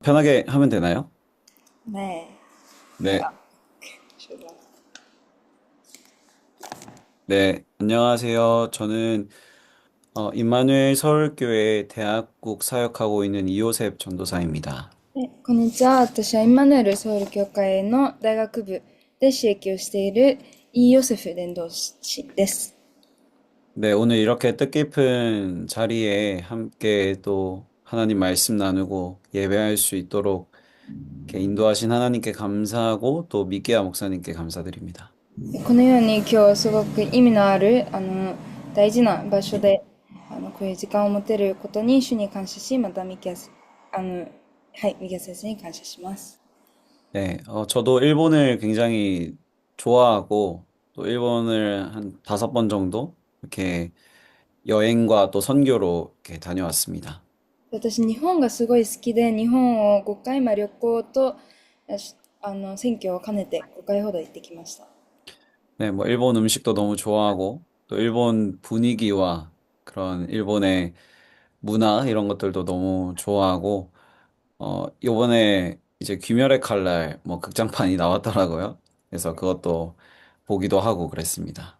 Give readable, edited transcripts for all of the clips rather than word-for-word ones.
편하게 하면 되나요? 네. 네, 출발. 네, 안녕하세요. 저는 임마누엘 서울교회 대학국 사역하고 있는 이요셉 전도사입니다. こんにちは。私はインマヌエルソウル教会の大学部で刺激をしているイ・ヨセフ伝道師です。 네, 오늘 이렇게 뜻깊은 자리에 함께 또 하나님 말씀 나누고 예배할 수 있도록 이렇게 인도하신 하나님께 감사하고 또 미케아 목사님께 감사드립니다. このように今日すごく意味のある大事な場所でこういう時間を持てることに主に感謝し、またミキヤスはい、ミキヤ先生に感謝します。 네, 저도 일본을 굉장히 좋아하고 또 일본을 한 5번 정도 이렇게 여행과 또 선교로 이렇게 다녀왔습니다. 私日本がすごい好きで、日本を5回、旅行と選挙を兼ねて5回ほど行ってきました。 네, 뭐 일본 음식도 너무 좋아하고 또 일본 분위기와 그런 일본의 문화 이런 것들도 너무 좋아하고 요번에 이제 귀멸의 칼날 뭐 극장판이 나왔더라고요. 그래서 그것도 보기도 하고 그랬습니다.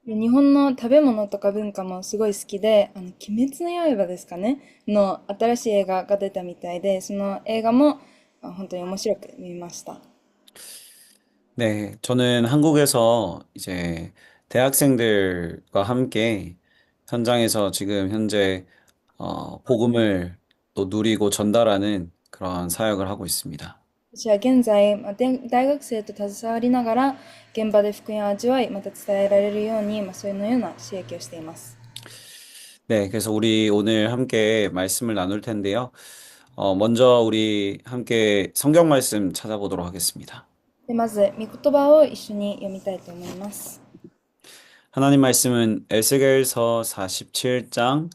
で日本の食べ物とか文化もすごい好きで、鬼滅の刃ですかねの新しい映画が出たみたいで、その映画も本当に面白く見ました。 네, 저는 한국에서 이제 대학생들과 함께 현장에서 지금 현재 복음을 또 누리고 전달하는 그런 사역을 하고 있습니다. 私は現在、大学生と携わりながら、現場で福音を味わい、また伝えられるように、そういうのような刺激をしています。 네, 그래서 우리 오늘 함께 말씀을 나눌 텐데요. 먼저 우리 함께 성경 말씀 찾아보도록 하겠습니다. で、まず、御言葉を一緒に読みたいと思います。 하나님 말씀은 에스겔서 47장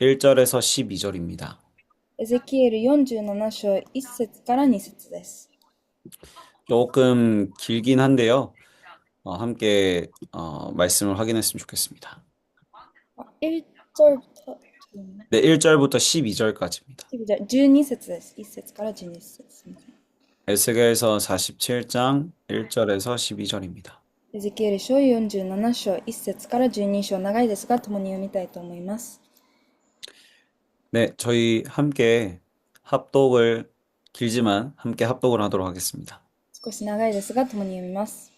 1절에서 12절입니다. エゼキエル47章1節から2節です。 조금 길긴 한데요. 함께 말씀을 확인했으면 좋겠습니다. 1절부터 네, 1절부터 12절까지입니다. 12節です。1節から12節です。すみません。 에스겔서 47장 1절에서 12절입니다. エゼキエル書47章1節から12章、長いですが共に読みたいと思います。 네, 저희 함께 합독을 길지만 함께 합독을 하도록 하겠습니다. 少し長いですが共に読みます。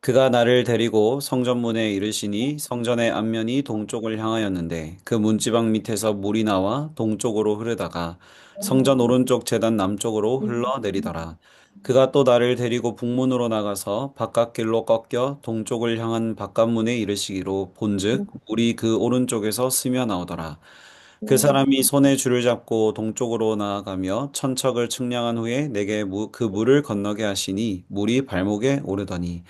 그가 나를 데리고 성전문에 이르시니 성전의 앞면이 동쪽을 향하였는데 그 문지방 밑에서 물이 나와 동쪽으로 흐르다가 성전 오른쪽 제단 남쪽으로 흘러내리더라. 그가 또 나를 데리고 북문으로 나가서 바깥길로 꺾여 동쪽을 향한 바깥문에 이르시기로 본즉 물이 그 오른쪽에서 스며 나오더라. 그 사람이 손에 줄을 잡고 동쪽으로 나아가며 천척을 측량한 후에 내게 그 물을 건너게 하시니 물이 발목에 오르더니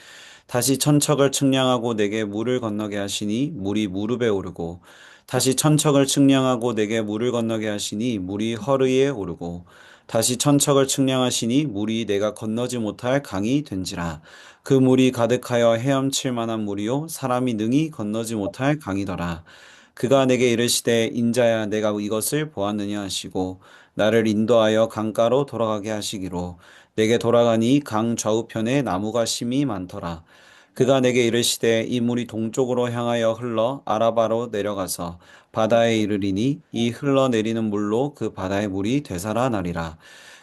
다시 천척을 측량하고 내게 물을 건너게 하시니 물이 무릎에 오르고 다시 천척을 측량하고 내게 물을 건너게 하시니 물이 허리에 오르고 다시 천척을 측량하시니 물이 내가 건너지 못할 강이 된지라 그 물이 가득하여 헤엄칠 만한 물이요 사람이 능히 건너지 못할 강이더라. 그가 내게 이르시되 인자야 내가 이것을 보았느냐 하시고 나를 인도하여 강가로 돌아가게 하시기로 내게 돌아가니 강 좌우편에 나무가 심이 많더라. 그가 내게 이르시되 이 물이 동쪽으로 향하여 흘러 아라바로 내려가서 바다에 이르리니 이 흘러내리는 물로 그 바다의 물이 되살아나리라.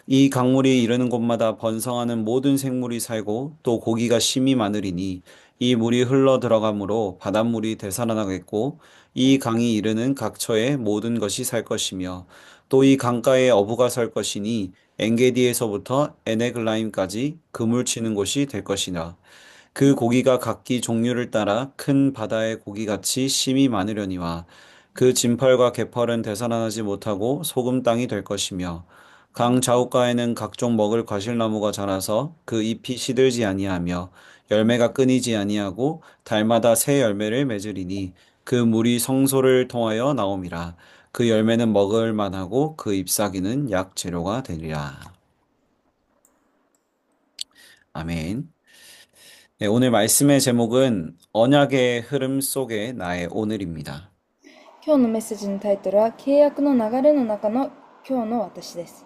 이 강물이 이르는 곳마다 번성하는 모든 생물이 살고 또 고기가 심이 많으리니 이 물이 흘러 들어가므로 바닷물이 되살아나겠고 이 강이 이르는 각처에 모든 것이 살 것이며 또 이 강가에 어부가 설 것이니 엔게디에서부터 에네글라임까지 그물 치는 곳이 될 것이라. 그 고기가 각기 종류를 따라 큰 바다의 고기같이 심이 많으려니와 그 진펄과 개펄은 되살아나지 못하고 소금 땅이 될 것이며 강 좌우가에는 각종 먹을 과실나무가 자라서 그 잎이 시들지 아니하며 열매가 끊이지 아니하고 달마다 새 열매를 맺으리니 그 물이 성소를 통하여 나옴이라. 그 열매는 먹을 만하고 그 잎사귀는 약 재료가 되리라. 아멘. 네, 오늘 말씀의 제목은 언약의 흐름 속의 나의 오늘입니다. 今日のメッセージのタイトルは、契約の流れの中の今日の私です。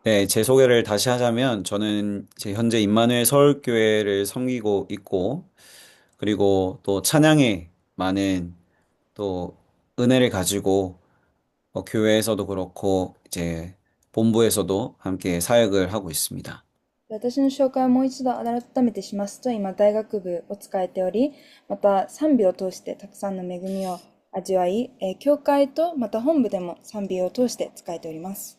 네, 제 소개를 다시 하자면 저는 이제 현재 임마누엘 서울교회를 섬기고 있고 그리고 또 찬양에 많은 또 은혜를 가지고 교회에서도 그렇고 이제 본부에서도 함께 사역을 하고 있습니다. 私の紹介をもう一度改めてしますと、今大学部を使えており、また賛美を通してたくさんの恵みを味わい、教会とまた本部でも賛美を通して使えております。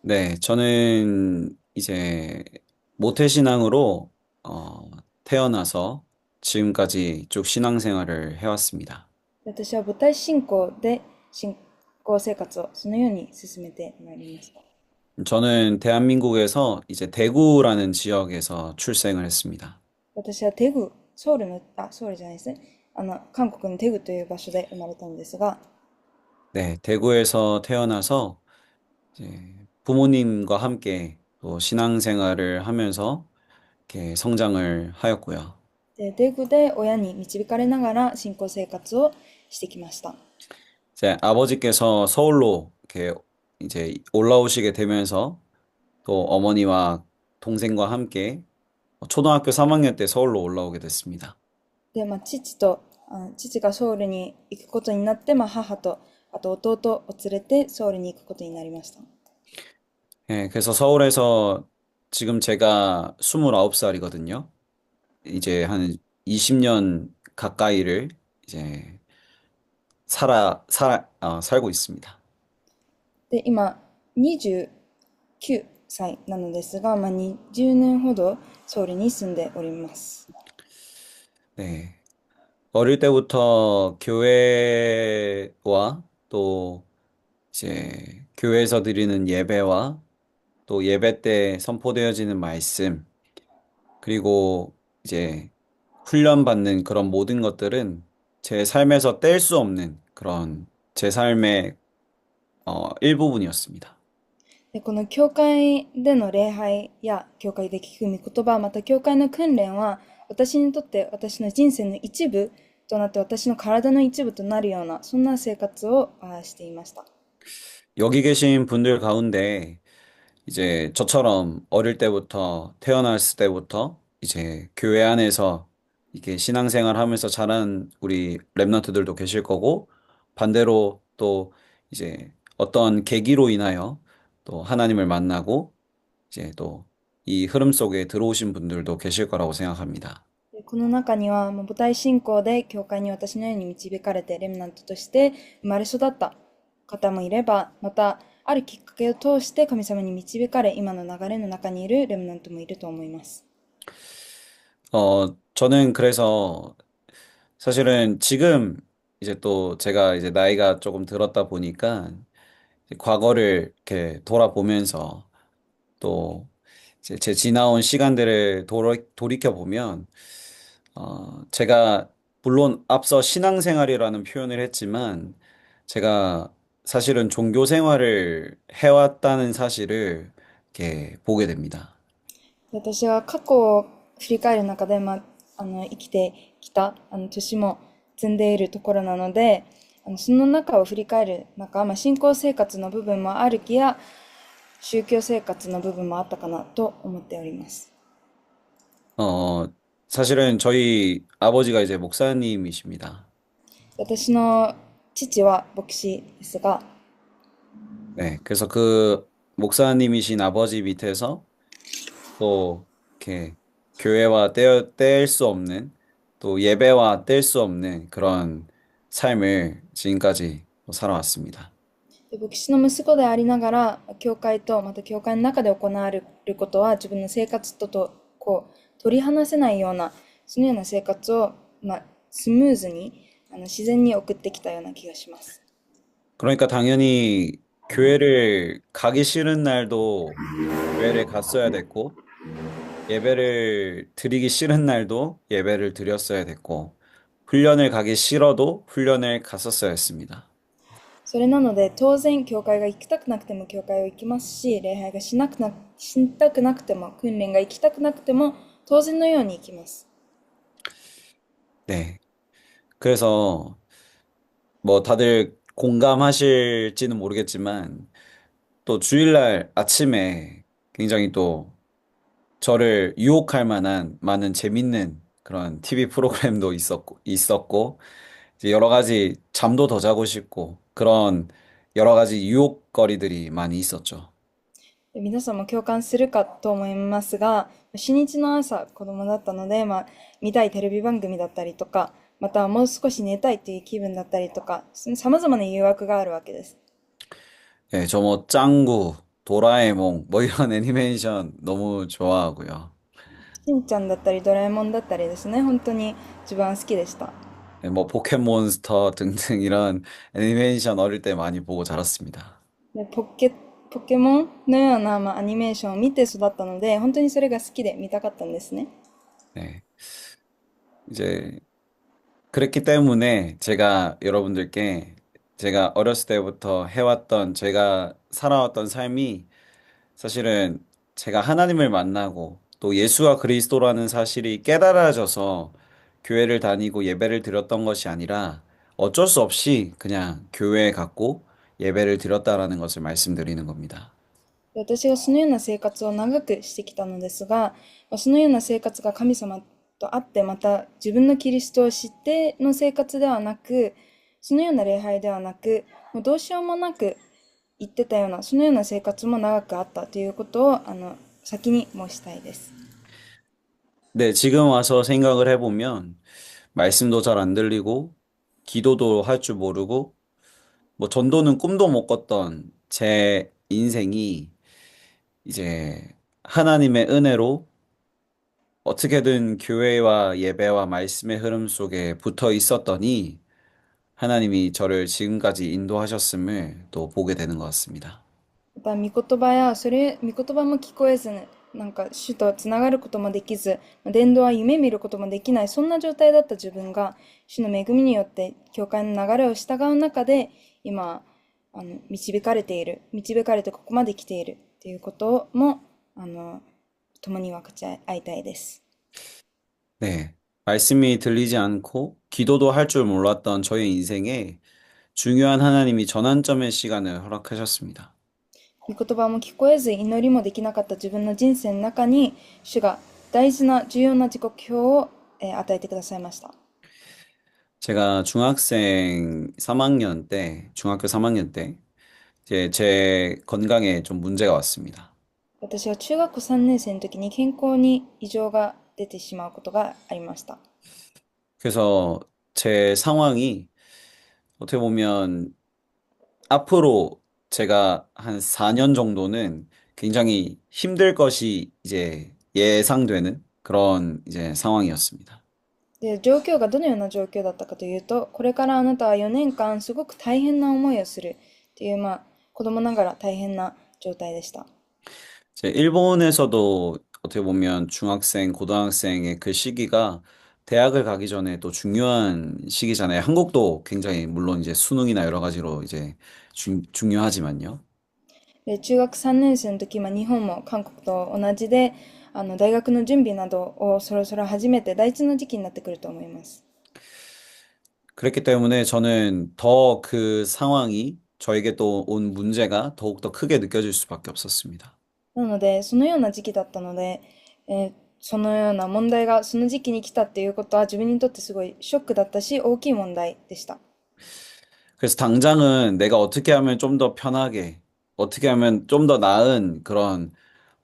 네, 저는 이제 모태신앙으로 어, 태어나서 지금까지 쭉 신앙생활을 해왔습니다. 私は母体信仰で信仰生活をそのように進めてまいりました。 저는 대한민국에서 이제 대구라는 지역에서 출생을 했습니다. 私はテグ、ソウルの、ソウルじゃないですね。韓国のテグという場所で生まれたのですが、네, 대구에서 태어나서 이제 부모님과 함께 또 신앙생활을 하면서 이렇게 성장을 하였고요. でテグで親に導かれながら信仰生活をしてきました。 이제 아버지께서 서울로 이렇게 이제 올라오시게 되면서 또 어머니와 동생과 함께 초등학교 3학년 때 서울로 올라오게 됐습니다. で、父がソウルに行くことになって、母と、あと弟を連れてソウルに行くことになりました。 예, 그래서 서울에서 지금 제가 29살이거든요. 이제 한 20년 가까이를 이제 살고 있습니다. で、今、29歳なのですが、20年ほどソウルに住んでおります。 네. 어릴 때부터 교회와 또 이제 교회에서 드리는 예배와 또 예배 때 선포되어지는 말씀, 그리고 이제 훈련받는 그런 모든 것들은 제 삶에서 뗄 수 없는 그런 제 삶의 일부분이었습니다. で、この教会での礼拝や教会で聞く御言葉、また教会の訓練は、私にとって私の人生の一部となって私の体の一部となるような、そんな生活をしていました。 여기 계신 분들 가운데 이제 저처럼 어릴 때부터 태어났을 때부터 이제 교회 안에서 이렇게 신앙생활 하면서 자란 우리 랩런트들도 계실 거고 반대로 또 이제 어떤 계기로 인하여 또 하나님을 만나고 이제 또 이 흐름 속에 들어오신 분들도 계실 거라고 생각합니다. で、この中には、母体信仰で教会に私のように導かれてレムナントとして生まれ育った方もいれば、またあるきっかけを通して神様に導かれ今の流れの中にいるレムナントもいると思います。 저는 그래서 사실은 지금 이제 또 제가 이제 나이가 조금 들었다 보니까 이제 과거를 이렇게 돌아보면서 또 이제 제 지나온 시간들을 돌이켜 보면 제가 물론 앞서 신앙생활이라는 표현을 했지만 제가 사실은 종교 생활을 해왔다는 사실을 이렇게 보게 됩니다. 私は過去を振り返る中で、生きてきた年も積んでいるところなので、その中を振り返る中、信仰生活の部分もあるきや宗教生活の部分もあったかなと思っております。 어, 사실은 저희 아버지가 이제 목사님이십니다. 私の父は牧師ですが、 네, 그래서 그 목사님이신 아버지 밑에서 또 이렇게 교회와 뗄 수 없는 또 예배와 뗄 수 없는 그런 삶을 지금까지 살아왔습니다. 牧師の息子でありながら、教会とまた教会の中で行われることは自分の生活とこう取り離せないような、そのような生活を、スムーズに自然に送ってきたような気がします。 그러니까 당연히 교회를 가기 싫은 날도 교회를 갔어야 됐고 예배를 드리기 싫은 날도 예배를 드렸어야 됐고 훈련을 가기 싫어도 훈련을 갔었어야 했습니다. それなので当然教会が行きたくなくても教会を行きますし、礼拝がしなくなくても訓練が行きたくなくても当然のように行きます。 네. 그래서 뭐 다들 공감하실지는 모르겠지만 또 주일날 아침에 굉장히 또 저를 유혹할 만한 많은 재밌는 그런 TV 프로그램도 있었고, 이제 여러 가지 잠도 더 자고 싶고, 그런 여러 가지 유혹거리들이 많이 있었죠.で皆さんも共感するかと思いますが、初日の朝、子供だったので、見たいテレビ番組だったりとか、またはもう少し寝たいという気分だったりとか、様々な誘惑があるわけです。예, 저 뭐 짱구, 도라에몽, 뭐 이런 애니메이션 너무 좋아하고요. しんちゃんだったり、ドラえもんだったりですね、本当に自分は好きでした。예, 뭐 포켓몬스터 등등 이런 애니메이션 어릴 때 많이 보고 자랐습니다. で、ポケモンのような、アニメーションを見て育ったので、本当にそれが好きで見たかったんですね。네. 이제 그랬기 때문에 제가 여러분들께 제가 어렸을 때부터 해왔던 제가 살아왔던 삶이 사실은 제가 하나님을 만나고 또 예수가 그리스도라는 사실이 깨달아져서 교회를 다니고 예배를 드렸던 것이 아니라 어쩔 수 없이 그냥 교회에 갔고 예배를 드렸다라는 것을 말씀드리는 겁니다. で私がそのような生活を長くしてきたのですが、そのような生活が神様と会って、また自分のキリストを知っての生活ではなく、そのような礼拝ではなく、もうどうしようもなく言ってたような、そのような生活も長くあったということを、先に申したいです。네, 지금 와서 생각을 해보면 말씀도 잘 안 들리고 기도도 할 줄 모르고 뭐 전도는 꿈도 못 꿨던 제 인생이 이제 하나님의 은혜로 어떻게든 교회와 예배와 말씀의 흐름 속에 붙어 있었더니 하나님이 저를 지금까지 인도하셨음을 또 보게 되는 것 같습니다. また、御言葉や、御言葉も聞こえず、なんか、主とつながることもできず、伝道は夢見ることもできない、そんな状態だった自分が、主の恵みによって、教会の流れを従う中で、今、導かれてここまで来ているっていうことも、共に分かち合いたいです。네. 말씀이 들리지 않고 기도도 할 줄 몰랐던 저의 인생에 중요한 하나님이 전환점의 시간을 허락하셨습니다. 御言葉も聞こえず、祈りもできなかった自分の人生の中に、主が大事な重要な時刻表を、与えてくださいました。제가 중학교 3학년 때, 이제 제 건강에 좀 문제가 왔습니다. 私は中学校3年生の時に健康に異常が出てしまうことがありました。그래서 제 상황이 어떻게 보면 앞으로 제가 한 4년 정도는 굉장히 힘들 것이 이제 예상되는 그런 이제 상황이었습니다. で、状況がどのような状況だったかというと、これからあなたは4年間すごく大変な思いをするっていう、子供ながら大変な状態でした。이제 일본에서도 어떻게 보면 중학생, 고등학생의 그 시기가 대학을 가기 전에 또 중요한 시기잖아요. 한국도 굉장히 물론 이제 수능이나 여러 가지로 이제 중요하지만요. で、中学3年生の時、日本も韓国と同じで、大学の準備などをそろそろ始めて大事な時期になってくると思います。그랬기 때문에 저는 더 그 상황이 저에게 또 온 문제가 더욱더 크게 느껴질 수밖에 없었습니다. なので、そのような時期だったので、そのような問題がその時期に来たっていうことは自分にとってすごいショックだったし、大きい問題でした。그래서 당장은 내가 어떻게 하면 좀 더 편하게, 어떻게 하면 좀 더 나은 그런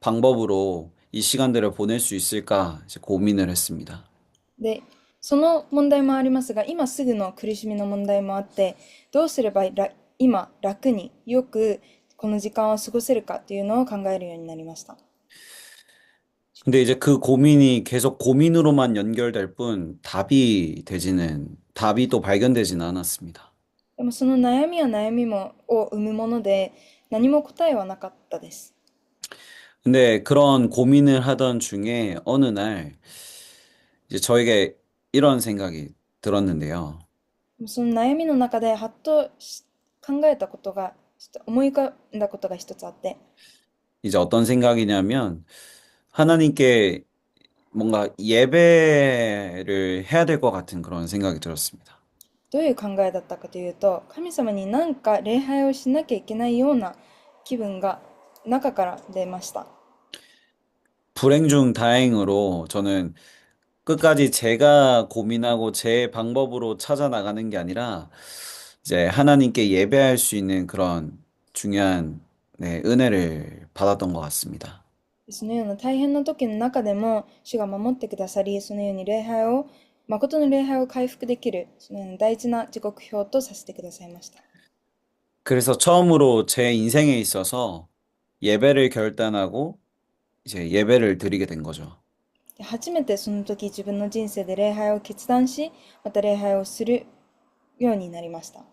방법으로 이 시간들을 보낼 수 있을까 이제 고민을 했습니다. で、その問題もありますが、今すぐの苦しみの問題もあって、どうすれば今楽によくこの時間を過ごせるかっていうのを考えるようになりました。근데 이제 그 고민이 계속 고민으로만 연결될 뿐 답이 또 발견되지는 않았습니다. でもその悩みは悩みを生むもので、何も答えはなかったです。근데 그런 고민을 하던 중에 어느 날 이제 저에게 이런 생각이 들었는데요. でもその悩みの中で考えたことが、思い浮かんだことが一つあって、이제 어떤 생각이냐면 하나님께 뭔가 예배를 해야 될 것 같은 그런 생각이 들었습니다. どういう考えだったかというと、神様に何か礼拝をしなきゃいけないような気分が中から出ました。 불행 중 다행으로 저는 끝까지 제가 고민하고 제 방법으로 찾아 나가는 게 아니라 이제 하나님께 예배할 수 있는 그런 중요한 네, 은혜를 받았던 것 같습니다. そのような大変な時の中でも主が守ってくださり、そのように誠の礼拝を回復できる、そのような大事な時刻表とさせてくださいました。 그래서 처음으로 제 인생에 있어서 예배를 결단하고 이제 예배를 드리게 된 거죠. で初めてその時自分の人生で礼拝を決断し、また礼拝をするようになりました。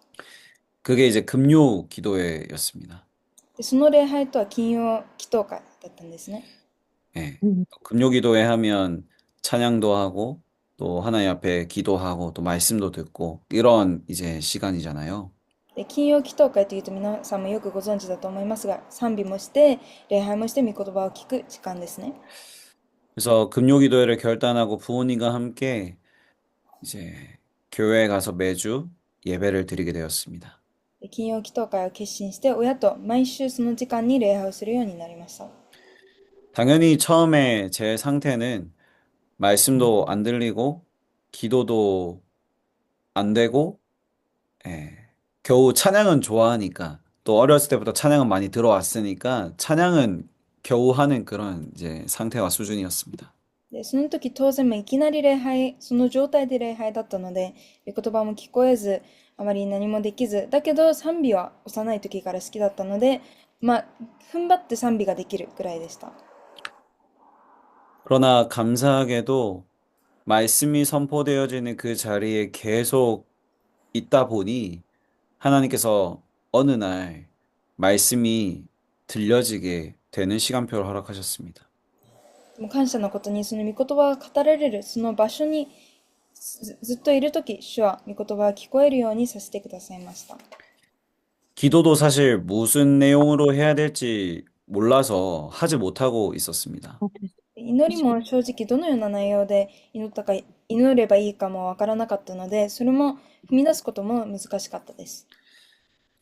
그게 이제 금요 기도회였습니다. でその礼拝とは金曜祈祷会だったんですね。 예. 금요 기도회 하면 찬양도 하고 또 하나님 앞에 기도하고 또 말씀도 듣고 이런 이제 시간이잖아요. で金曜祈祷会というと皆さんもよくご存知だと思いますが、賛美もして礼拝もして御言葉を聞く時間ですね。 그래서 금요 기도회를 결단하고 부모님과 함께 이제 교회에 가서 매주 예배를 드리게 되었습니다. で金曜祈祷会を決心して親と毎週その時間に礼拝をするようになりました。 당연히 처음에 제 상태는 말씀도 안 들리고 기도도 안 되고 예, 겨우 찬양은 좋아하니까 또 어렸을 때부터 찬양은 많이 들어왔으니까 찬양은 겨우 하는 그런 이제 상태와 수준이었습니다. でその時当然いきなり礼拝、その状態で礼拝だったので、御言葉も聞こえず、あまり何もできず、だけど賛美は幼い時から好きだったので、踏ん張って賛美ができるくらいでした。 그러나 감사하게도 말씀이 선포되어지는 그 자리에 계속 있다 보니 하나님께서 어느 날 말씀이 들려지게 되는 시간표를 허락하셨습니다. でも感謝のことに、その御言葉が語られるその場所にずっといる時、主は御言葉が聞こえるようにさせてくださいました。 기도도 사실 무슨 내용으로 해야 될지 몰라서 하지 못하고 있었습니다. 祈りも正直どのような内容で祈ればいいかもわからなかったので、それも踏み出すことも難しかったです。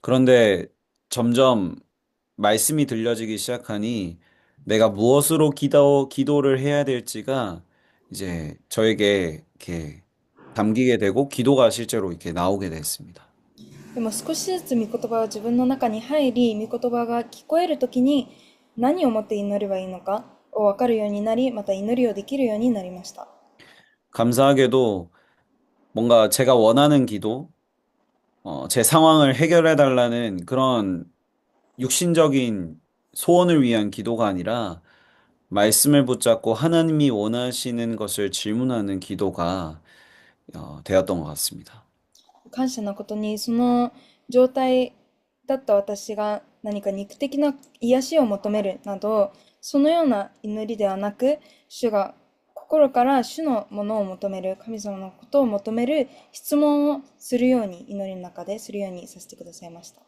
그런데 점점 말씀이 들려지기 시작하니 내가 무엇으로 기도를 해야 될지가 이제 저에게 이렇게 담기게 되고 기도가 실제로 이렇게 나오게 됐습니다. でも少しずつ御言葉が自分の中に入り、御言葉が聞こえるときに何をもって祈ればいいのかを分かるようになり、また祈りをできるようになりました。 감사하게도 뭔가 제가 원하는 기도, 제 상황을 해결해 달라는 그런 육신적인 소원을 위한 기도가 아니라 말씀을 붙잡고 하나님이 원하시는 것을 질문하는 기도가 되었던 것 같습니다. 感謝なことに、その状態だった私が何か肉的な癒しを求めるなど、そのような祈りではなく、主が心から主のものを求める、神様のことを求める質問をするように、祈りの中でするようにさせてくださいました。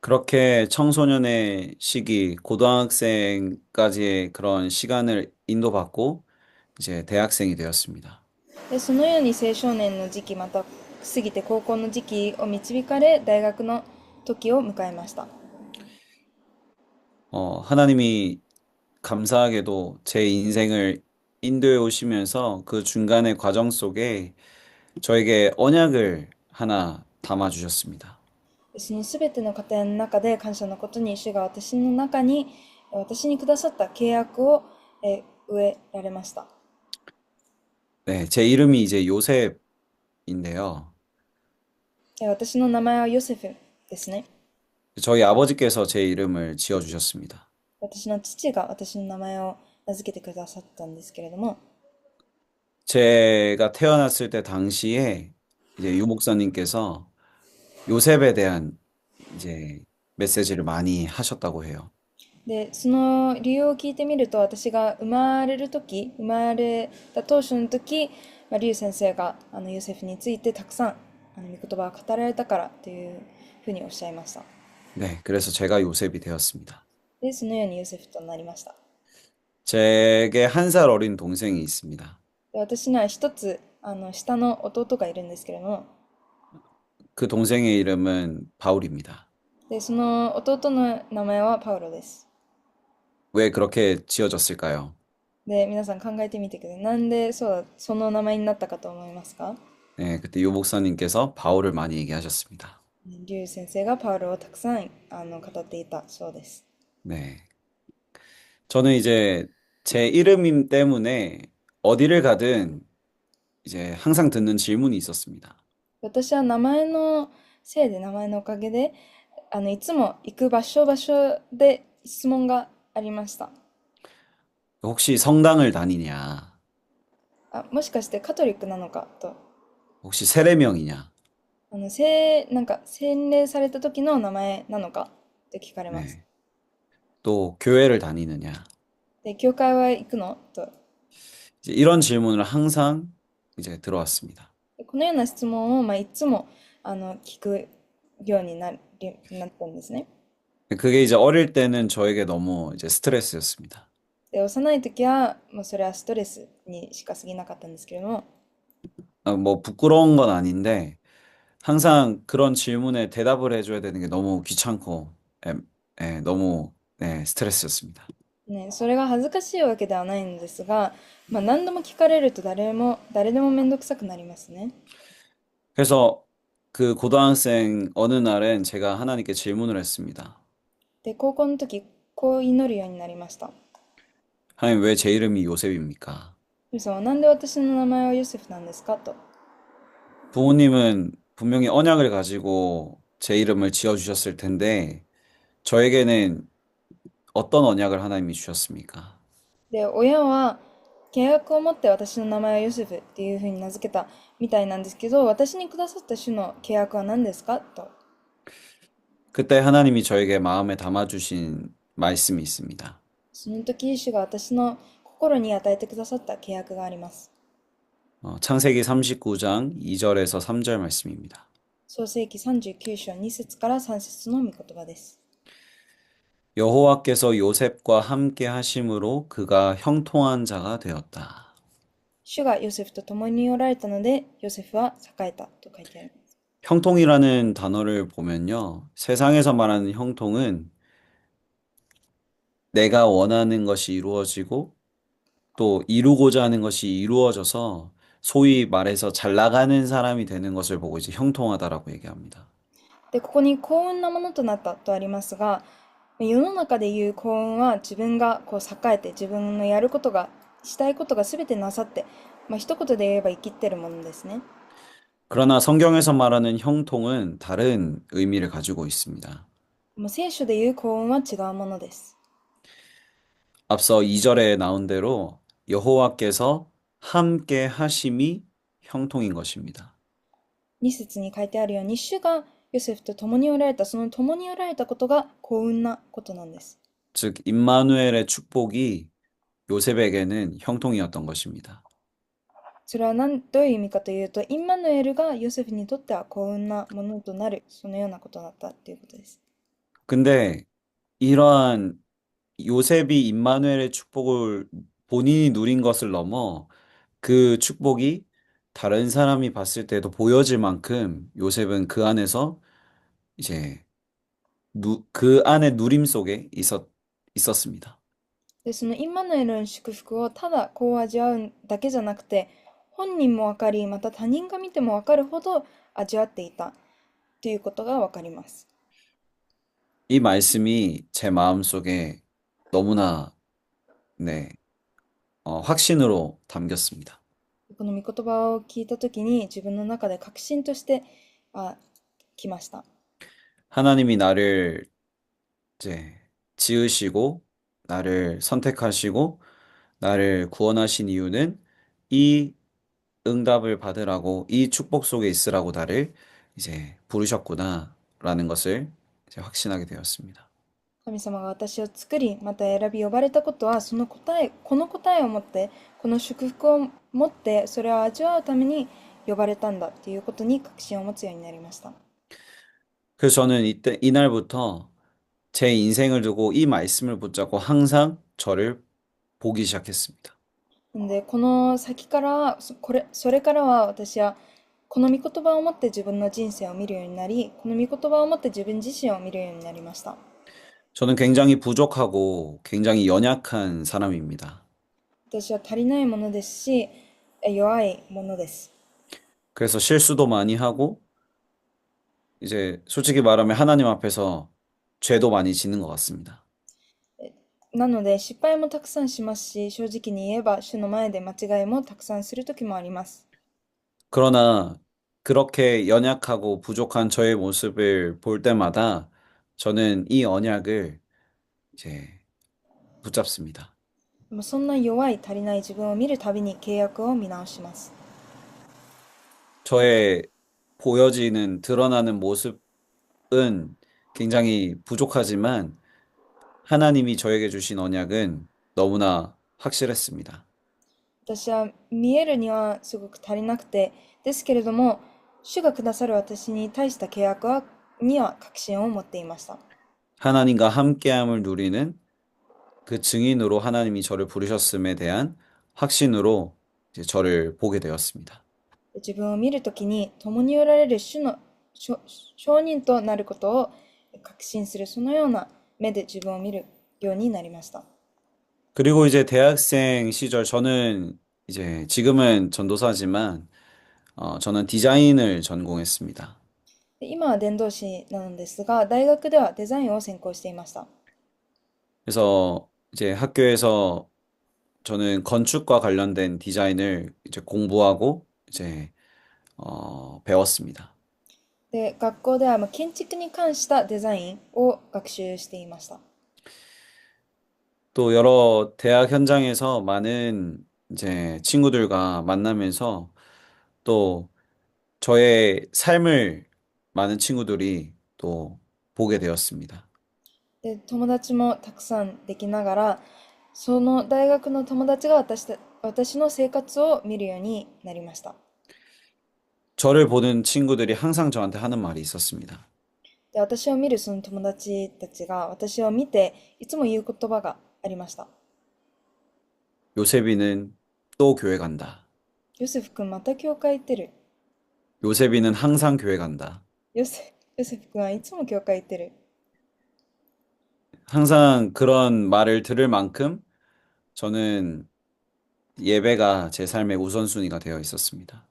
그렇게 청소년의 시기, 고등학생까지의 그런 시간을 인도받고 이제 대학생이 되었습니다. で、そのように青少年の時期、また過ぎて高校の時期を導かれ、大学の時を迎えました。 하나님이 감사하게도 제 인생을 인도해 오시면서 그 중간의 과정 속에 저에게 언약을 하나 담아 주셨습니다. そのすべての過程の中で感謝のことに、主が私の中に、私にくださった契約を植えられました。 네, 제 이름이 이제 요셉인데요. 私の名前はヨセフですね。 저희 아버지께서 제 이름을 지어 주셨습니다. 私の父が私の名前を名付けてくださったんですけれども、 제가 태어났을 때 당시에 이제 유 목사님께서 요셉에 대한 이제 메시지를 많이 하셨다고 해요. で、その理由を聞いてみると、私が生まれた当初の時、リュウ先生がヨセフについてたくさん御言葉を語られたからというふうにおっしゃいました。 네, 그래서 제가 요셉이 되었습니다. で、そのようにヨセフとなりました。 제게 한 살 어린 동생이 있습니다. で、私には一つ下の弟がいるんですけれども、 그 동생의 이름은 바울입니다. で、その弟の名前はパウロです。왜 그렇게 지어졌을까요? で、皆さん考えてみてください。なんでその名前になったかと思いますか？네, 그때 유 목사님께서 바울을 많이 얘기하셨습니다. リュウ先生がパウロをたくさん語っていたそうです。네. 저는 이제 제 이름 때문에 어디를 가든 이제 항상 듣는 질문이 있었습니다. 私は名前のせいで、名前のおかげで、いつも行く場所で質問がありました。혹시 성당을 다니냐? もしかしてカトリックなのかと。혹시 세례명이냐? なんか、洗礼された時の名前なのかって聞かれます。네. 또 교회를 다니느냐? で、教会は行くのと。이제 이런 질문을 항상 이제 들어왔습니다. でこのような質問を、いつも、聞くようになったんですね。그게 이제 어릴 때는 저에게 너무 이제 스트레스였습니다. で、幼い時は、それはストレスにしか過ぎなかったんですけれども、뭐 부끄러운 건 아닌데 항상 그런 질문에 대답을 해줘야 되는 게 너무 귀찮고 에, 너무 네, 스트레스였습니다. ね、それが恥ずかしいわけではないのですが、何度も聞かれると誰でもめんどくさくなりますね。그래서 그 고등학생 어느 날엔 제가 하나님께 질문을 했습니다. で、高校の時、こう祈るようになりました。하나님 왜 제 이름이 요셉입니까? 神様はなんで私の名前はヨセフなんですかと。부모님은 분명히 언약을 가지고 제 이름을 지어주셨을 텐데 저에게는 어떤 언약을 하나님이 주셨습니까? で、親は契約を持って私の名前はヨセフっていうふうに名付けたみたいなんですけど、私にくださった種の契約は何ですかと。그때 하나님이 저에게 마음에 담아주신 말씀이 있습니다. その時、主が私の心に与えてくださった契約があります。창세기 39장 2절에서 3절 말씀입니다. 創世記39章2節から3節の御言葉です。여호와께서 요셉과 함께 하심으로 그가 형통한 자가 되었다. 主がヨセフと共におられたので、ヨセフは栄えたと書いてあります。형통이라는 단어를 보면요. 세상에서 말하는 형통은 내가 원하는 것이 이루어지고 또 이루고자 하는 것이 이루어져서 소위 말해서 잘 나가는 사람이 되는 것을 보고 이제 형통하다라고 얘기합니다. で、ここに幸運なものとなったとありますが、世の中でいう幸運は自分がこう栄えて、自分のやることが、したいことが全てなさって、一言で言えば生きってるものですね。그러나 성경에서 말하는 형통은 다른 의미를 가지고 있습니다. もう聖書でいう幸運は違うものです。앞서 2절에 나온 대로 여호와께서 함께 하심이 형통인 것입니다. 2節に書いてあるように、主がヨセフと共におられた、その共におられたことが幸運なことなんです。즉, 임마누엘의 축복이 요셉에게는 형통이었던 것입니다. それはどういう意味かというと、インマヌエルがヨセフにとっては幸運なものとなる、そのようなことだったということです。근데 이러한 요셉이 임마누엘의 축복을 본인이 누린 것을 넘어 그 축복이 다른 사람이 봤을 때도 보여질 만큼 요셉은 그 안에서 이제 그 안에 누림 속에 있었습니다. で、そのインマヌエルの祝福をただこう味わうだけじゃなくて、本人もわかり、また他人が見てもわかるほど味わっていたということがわかります。이 말씀이 제 마음속에 너무나 네, 확신으로 담겼습니다. この御言葉を聞いたときに自分の中で確信としてあ来ました。하나님이 나를 이제 지으시고 나를 선택하시고 나를 구원하신 이유는 이 응답을 받으라고 이 축복 속에 있으라고 나를 이제 부르셨구나라는 것을 이제 확신하게 되었습니다. 神様が私を作り、また選び呼ばれたことは、その答え、この答えを持って、この祝福を持って、それを味わうために呼ばれたんだということに確信を持つようになりました。그래서 저는 이날부터 제 인생을 두고 이 말씀을 붙잡고 항상 저를 보기 시작했습니다. なので、この先から、それからは私はこの御言葉を持って自分の人生を見るようになり、この御言葉を持って自分自身を見るようになりました。저는 굉장히 부족하고 굉장히 연약한 사람입니다. 私は足りないものですし、弱いものです。그래서 실수도 많이 하고, 이제 솔직히 말하면 하나님 앞에서 죄도 많이 짓는 것 같습니다. なので、失敗もたくさんしますし、正直に言えば、主の前で間違いもたくさんする時もあります。그러나 그렇게 연약하고 부족한 저의 모습을 볼 때마다 저는 이 언약을 이제 붙잡습니다. でもそんな弱い、足りない自分を見るたびに契約を見直します。저의 보여지는, 드러나는 모습은 굉장히 부족하지만 하나님이 저에게 주신 언약은 너무나 확실했습니다. 私は見えるにはすごく足りなくて、ですけれども、主がくださる私に対したには確信を持っていました。하나님과 함께함을 누리는 그 증인으로 하나님이 저를 부르셨음에 대한 확신으로 이제 저를 보게 되었습니다. 自分を見るときに、共におられる主の証人となることを確信する、そのような目で自分を見るようになりました。 그리고 이제 대학생 시절 저는 이제 지금은 전도사지만 저는 디자인을 전공했습니다. で今は伝道師なのですが、大学ではデザインを専攻していました。 그래서 이제 학교에서 저는 건축과 관련된 디자인을 이제 공부하고 이제 배웠습니다. で、学校では建築に関したデザインを学習していました。 또 여러 대학 현장에서 많은 이제 친구들과 만나면서 또 저의 삶을 많은 친구들이 또 보게 되었습니다. で、友達もたくさんできながら、その大学の友達が私の生活を見るようになりました。 저를 보는 친구들이 항상 저한테 하는 말이 있었습니다. で、私を見るその友達たちが私を見ていつも言う言葉がありました。 요셉이는 또 교회 간다. ヨセフ君また教会行ってる。 요셉이는 항상 교회 간다. ヨセフ君はいつも教会行ってる。 항상 그런 말을 들을 만큼 저는 예배가 제 삶의 우선순위가 되어 있었습니다.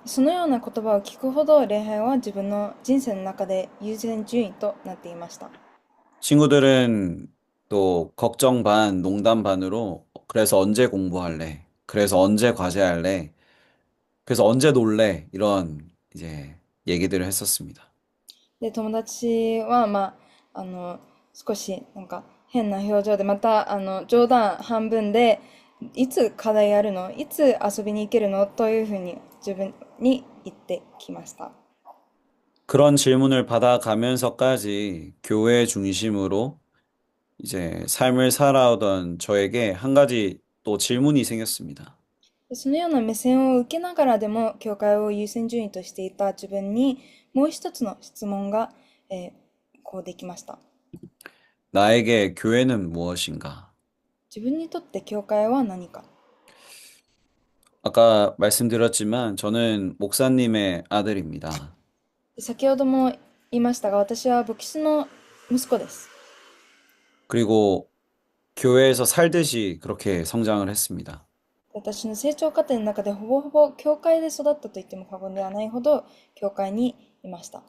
そのような言葉を聞くほど礼拝は自分の人生の中で優先順位となっていました。 친구들은 또 걱정 반, 농담 반으로 그래서 언제 공부할래? 그래서 언제 과제할래? 그래서 언제 놀래? 이런 이제 얘기들을 했었습니다. で、友達は、少し変な表情で、また冗談半分で、いつ課題やるの、いつ遊びに行けるのというふうに自分に言ってきました。 그런 질문을 받아가면서까지 교회 중심으로 이제 삶을 살아오던 저에게 한 가지 또 질문이 생겼습니다. でそのような目線を受けながらでも、教会を優先順位としていた自分に、もう一つの質問が、こうできました。 나에게 교회는 무엇인가? 自分にとって教会は何か。 아까 말씀드렸지만 저는 목사님의 아들입니다. で先ほども言いましたが、私は牧師の息子です。 그리고 교회에서 살듯이 그렇게 성장을 했습니다. 私の成長過程の中でほぼほぼ教会で育ったと言っても過言ではないほど教会にいました。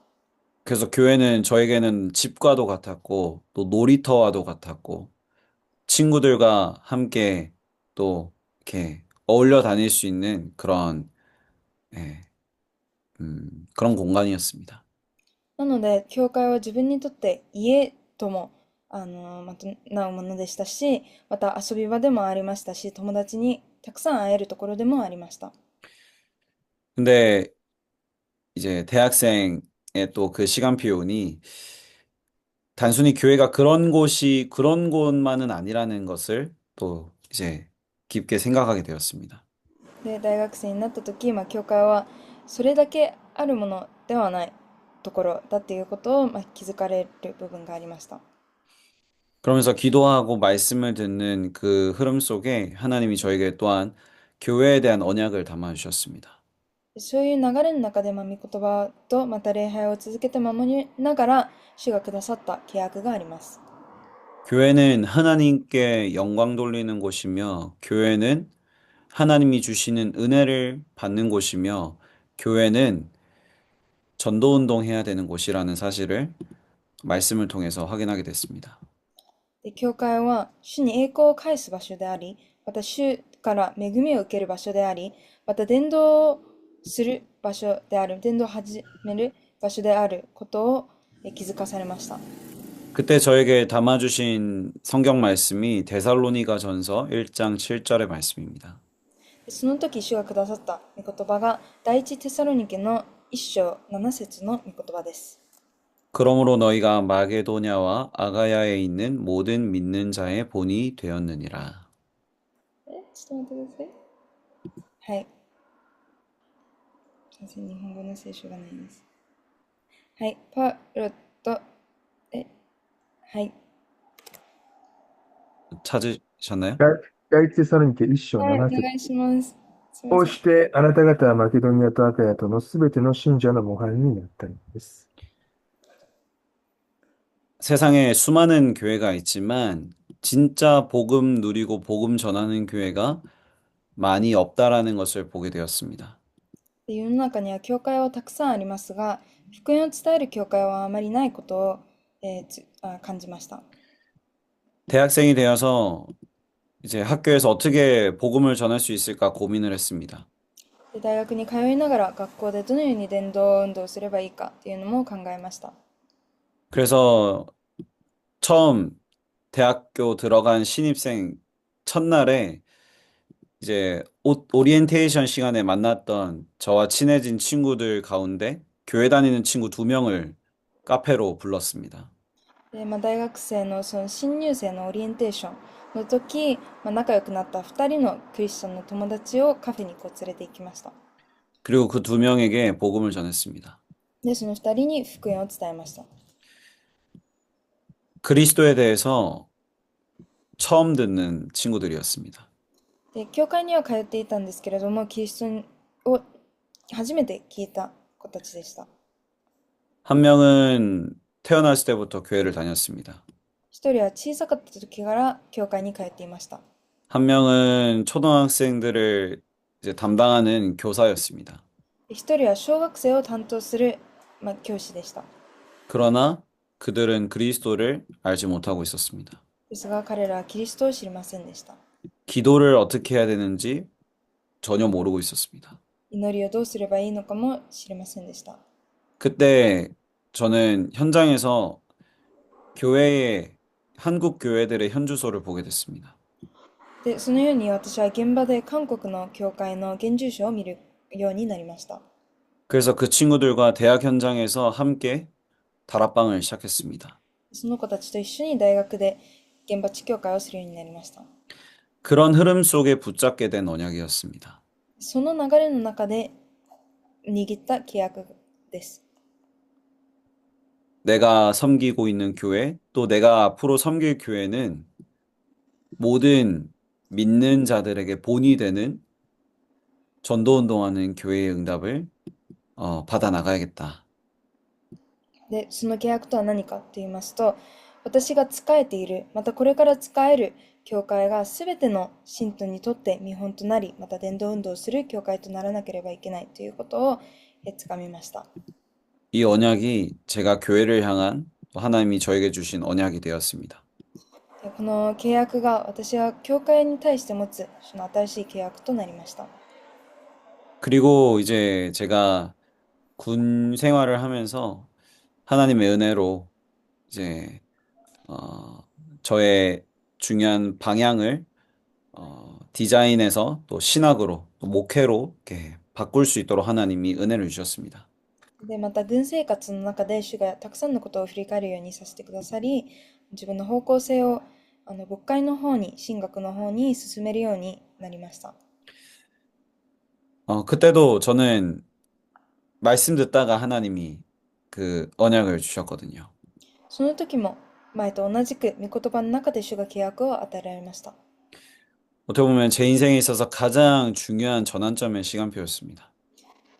그래서 교회는 저에게는 집과도 같았고 또 놀이터와도 같았고 친구들과 함께 또 이렇게 어울려 다닐 수 있는 그런 예, 그런 공간이었습니다. なので、教会は自分にとって家とも、またなうものでしたし、また遊び場でもありましたし、友達にたくさん会えるところでもありました。 근데 이제 대학생의 또 그 시간표운이 단순히 교회가 그런 곳만은 아니라는 것을 또 이제 깊게 생각하게 되었습니다. で、大学生になった時、教会はそれだけあるものではないところだっていうことを、気づかれる部分がありました。 그러면서 기도하고 말씀을 듣는 그 흐름 속에 하나님이 저에게 또한 교회에 대한 언약을 담아주셨습니다. そういう流れの中で、御言葉とまた礼拝を続けて守りながら、主がくださった契約があります。 교회는 하나님께 영광 돌리는 곳이며, 교회는 하나님이 주시는 은혜를 받는 곳이며, 교회는 전도운동 해야 되는 곳이라는 사실을 말씀을 통해서 확인하게 됐습니다. で、教会は主に栄光を返す場所であり、また主から恵みを受ける場所であり、また伝道する場所である、伝道を始める場所であることを気づかされました。 그때 저에게 담아주신 성경 말씀이 데살로니가 전서 1장 7절의 말씀입니다. その時主がくださった御言葉が第一テサロニケの一章七節の御言葉です。 그러므로 너희가 마게도냐와 아가야에 있는 모든 믿는 자의 본이 되었느니라. ちょっと待ってください。はい。すいません、日本語の聖書がないです。はい。パロと、はい。찾으셨나요? 第一テサロニケ一章はい、お7節。願いします。すいません。こうしてあなた方はマケドニアとアカヤとのすべての信者の模範になったのです。 세상에 수많은 교회가 있지만 진짜 복음 누리고 복음 전하는 교회가 많이 없다라는 것을 보게 되었습니다. で、世の中には教会はたくさんありますが、福音を伝える教会はあまりないことを、感じました。 대학생이 되어서 이제 학교에서 어떻게 복음을 전할 수 있을까 고민을 했습니다. で、大学に通いながら学校でどのように伝道運動をすればいいかっていうのも考えました。 그래서 처음 대학교 들어간 신입생 첫날에 이제 오리엔테이션 시간에 만났던 저와 친해진 친구들 가운데 교회 다니는 친구 2명을 카페로 불렀습니다. で、大学生のその新入生のオリエンテーションの時、仲良くなった2人のクリスチャンの友達をカフェに連れて行きました。 그리고 그 2명에게 복음을 전했습니다. で、その2人に福音を伝えました。 그리스도에 대해서 처음 듣는 친구들이었습니다. で、教会には通っていたんですけれども、キリストを初めて聞いた子たちでした。 한 명은 태어났을 때부터 교회를 다녔습니다. 一人は小さかった時から教会に通っていました。 한 명은 초등학생들을 이제 담당하는 교사였습니다. 一人は小学生を担当する、教師でした。 그러나 그들은 그리스도를 알지 못하고 있었습니다. ですが彼らはキリストを知りませんでした。 기도를 어떻게 해야 되는지 전혀 모르고 있었습니다. 祈りをどうすればいいのかも知りませんでした。 그때 저는 현장에서 교회의 한국 교회들의 현주소를 보게 됐습니다. で、そのように私は現場で韓国の教会の現住所を見るようになりました。 그래서 그 친구들과 대학 현장에서 함께 다락방을 시작했습니다. その子たちと一緒に大学で現場地教会をするようになりました。 그런 흐름 속에 붙잡게 된 언약이었습니다. その流れの中で握った契約です。 내가 섬기고 있는 교회, 또 내가 앞으로 섬길 교회는 모든 믿는 자들에게 본이 되는 전도운동하는 교회의 응답을 받아 나가야겠다. で、その契約とは何かと言いますと、私が仕えている、またこれから仕える教会がすべての信徒にとって見本となり、また伝道運動をする教会とならなければいけないということをつかみました。 이 언약이 제가 교회를 향한 하나님이 저에게 주신 언약이 되었습니다. で、この契約が私は教会に対して持つその新しい契約となりました。 그리고 이제 제가 군 생활을 하면서 하나님의 은혜로 이제 저의 중요한 방향을 디자인해서 또 신학으로 또 목회로 이렇게 바꿀 수 있도록 하나님이 은혜를 주셨습니다. で、また軍生活の中で主がたくさんのことを振り返るようにさせてくださり、自分の方向性を牧会の方に、神学の方に進めるようになりました。 그때도 저는 말씀 듣다가 하나님이 그 언약을 주셨거든요. その時も前と同じく御言葉の中で主が契約を与えられました。 어떻게 보면 제 인생에 있어서 가장 중요한 전환점의 시간표였습니다.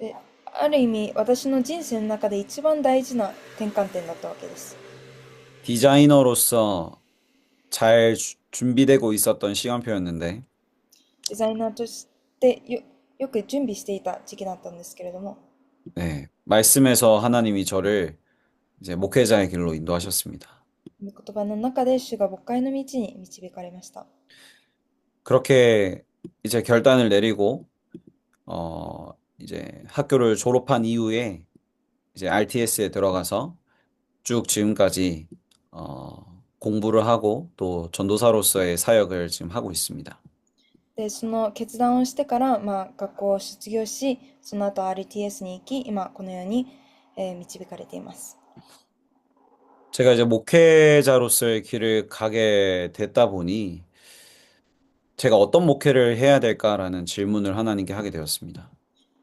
で、ある意味、私の人生の中で一番大事な転換点だったわけです。디자이너로서 잘 준비되고 있었던 시간표였는데, デザイナーとしてよく準備していた時期だったんですけれども、네, 말씀에서 하나님이 저를 이제 목회자의 길로 인도하셨습니다. 御言葉の中で主が牧会の道に導かれました。 그렇게 이제 결단을 내리고, 이제 학교를 졸업한 이후에 이제 RTS에 들어가서 쭉 지금까지, 공부를 하고 또 전도사로서의 사역을 지금 하고 있습니다. で、その決断をしてから、学校を卒業し、その後 RTS に行き、今このように、導かれています。 제가 이제 목회자로서의 길을 가게 됐다 보니 제가 어떤 목회를 해야 될까라는 질문을 하나님께 하게 되었습니다.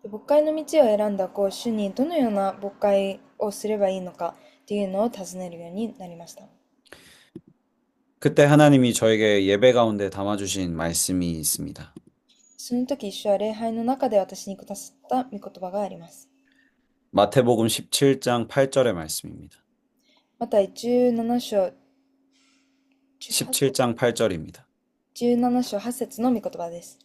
で、牧会の道を選んだ主にどのような牧会をすればいいのかっていうのを尋ねるようになりました。 그때 하나님이 저에게 예배 가운데 담아주신 말씀이 있습니다. その時、主は礼拝の中で私にくださった御言葉があります。 마태복음 17장 8절의 말씀입니다. また17章、17장 8절입니다. 17章8節の御言葉です。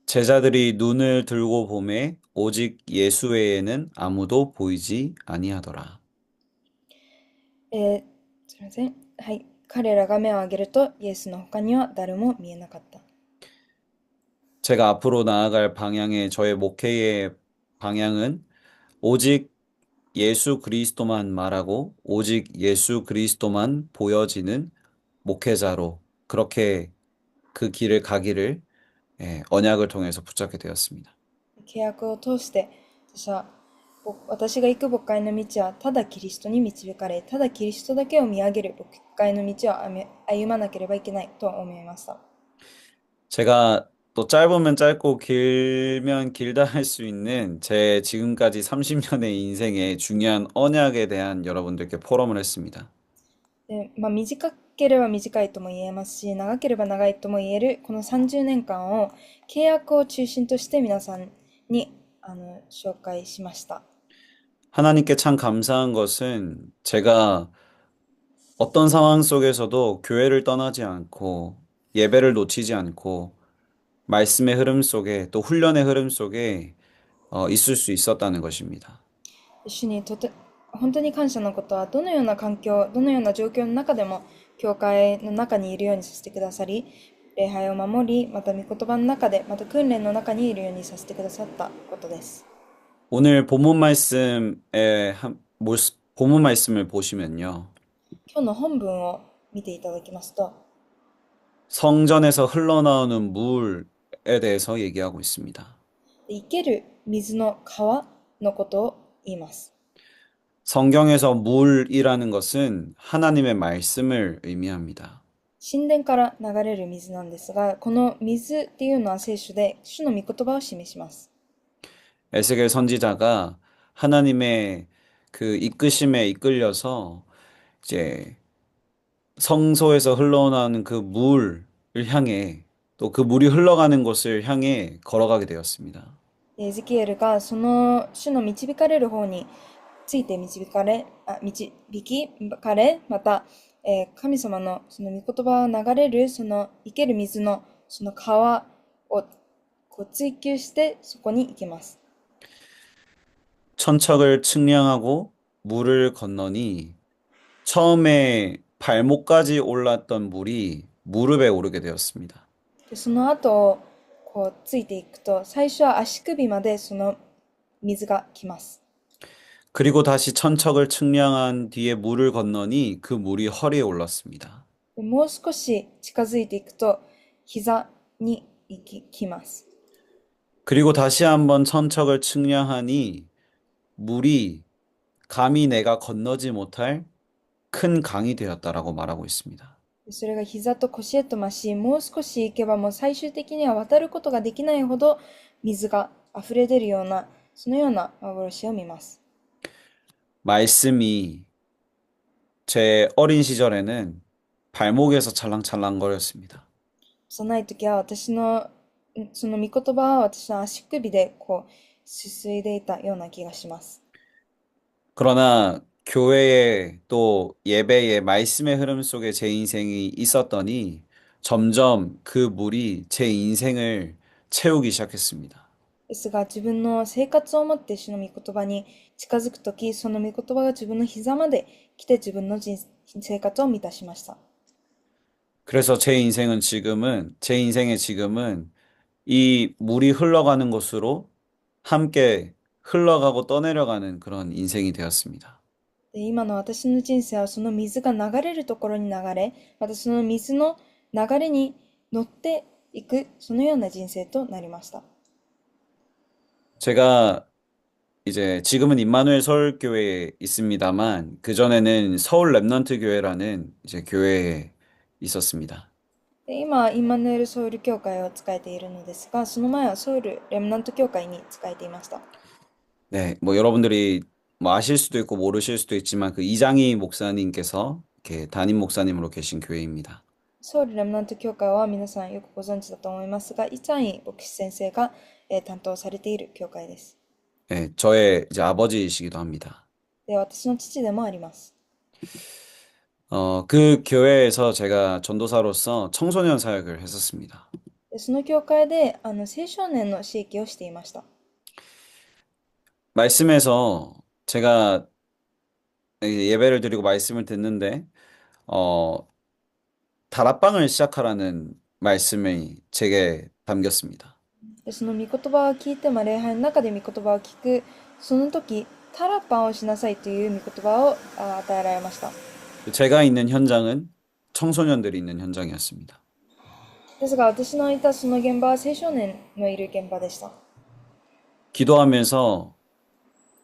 제자들이 눈을 들고 보매 오직 예수 외에는 아무도 보이지 아니하더라. すみません。はい。彼らが目を上げると、イエスの他には誰も見えなかった。 제가 앞으로 나아갈 방향의 저의 목회의 방향은 오직 예수 그리스도만 말하고 오직 예수 그리스도만 보여지는 목회자로 그렇게 그 길을 가기를 언약을 통해서 붙잡게 되었습니다. 契約を通して、私が行く牧会の道は、ただキリストに導かれ、ただキリストだけを見上げる牧会の道を歩まなければいけないと思いました。 제가 또 짧으면 짧고 길면 길다 할 수 있는 제 지금까지 30년의 인생의 중요한 언약에 대한 여러분들께 포럼을 했습니다. で、短ければ短いとも言えますし、長ければ長いとも言える、この30年間を契約を中心として皆さんに紹介しました。 하나님께 참 감사한 것은 제가 어떤 상황 속에서도 교회를 떠나지 않고 예배를 놓치지 않고 말씀의 흐름 속에 또 훈련의 흐름 속에 있을 수 있었다는 것입니다. 主に本当に感謝のことは、どのような環境、どのような状況の中でも、教会の中にいるようにさせてくださり、礼拝を守り、また御言葉の中で、また訓練の中にいるようにさせてくださったことです。 오늘 본문 말씀의 본문 말씀을 보시면요. 今日の本文を見ていただきますと、 성전에서 흘러나오는 물에 대해서 얘기하고 있습니다. 生ける水の川のことを言います。 성경에서 물이라는 것은 하나님의 말씀을 의미합니다. 神殿から流れる水なんですが、この水っていうのは聖書で主の御言葉を示します。 에스겔 선지자가 하나님의 그 이끄심에 이끌려서 이제 성소에서 흘러나오는 그 물을 향해 또 그 물이 흘러가는 곳을 향해 걸어가게 되었습니다. エゼキエルがその主の導かれる方について導かれ、また、神様のその御言葉を流れるその生ける水のその川を追求してそこに行きます。 천척을 측량하고 물을 건너니 처음에 발목까지 올랐던 물이 무릎에 오르게 되었습니다. で、その後ついていくと、最初は足首までその水が来ます。 그리고 다시 천척을 측량한 뒤에 물을 건너니 그 물이 허리에 올랐습니다. で、もう少し近づいていくと膝に来ます。 그리고 다시 한번 천척을 측량하니 물이 감히 내가 건너지 못할 큰 강이 되었다라고 말하고 있습니다. それが膝と腰へと増し、もう少し行けばもう最終的には渡ることができないほど水が溢れ出るような、そのような幻を見ます。 말씀이 제 어린 시절에는 발목에서 찰랑찰랑거렸습니다. 幼い時は私のその御言葉は私の足首ですすいでいたような気がします。 그러나 교회의 또 예배의 말씀의 흐름 속에 제 인생이 있었더니 점점 그 물이 제 인생을 채우기 시작했습니다. ですが、自分の生活をもって主の御言葉に近づくとき、その御言葉が自分の膝まで来て自分の生活を満たしました。 그래서 제 인생의 지금은 이 물이 흘러가는 곳으로 함께 흘러가고 떠내려가는 그런 인생이 되었습니다. で、今の私の人生はその水が流れるところに流れ、またその水の流れに乗っていく、そのような人生となりました。 제가 이제 지금은 임마누엘 서울교회에 있습니다만 그전에는 서울 랩넌트 교회라는 이제 교회에 있었습니다. で、今、インマヌエルソウル教会を使えているのですが、その前はソウルレムナント教会に使えていました。 네, 뭐 여러분들이 뭐 아실 수도 있고 모르실 수도 있지만 그 이장희 목사님께서 이렇게 담임 목사님으로 계신 교회입니다. ソウルレムナント教会は皆さんよくご存知だと思いますが、イチャンイ牧師先生が、担当されている教会です。 네, 저의 이제 아버지이시기도 합니다. で、私の父でもあります。 그 교회에서 제가 전도사로서 청소년 사역을 했었습니다. で、その教会で青少年の刺激をしていました。 말씀에서 제가 이제 예배를 드리고 말씀을 듣는데, 어, 다락방을 시작하라는 말씀이 제게 담겼습니다. で、その御言葉を聞いて、礼拝の中で御言葉を聞く、その時、タラッパンをしなさいという御言葉を与えられました。 제가 있는 현장은 청소년들이 있는 현장이었습니다. ですが、私のいたその現場は青少年のいる現場でした。 기도하면서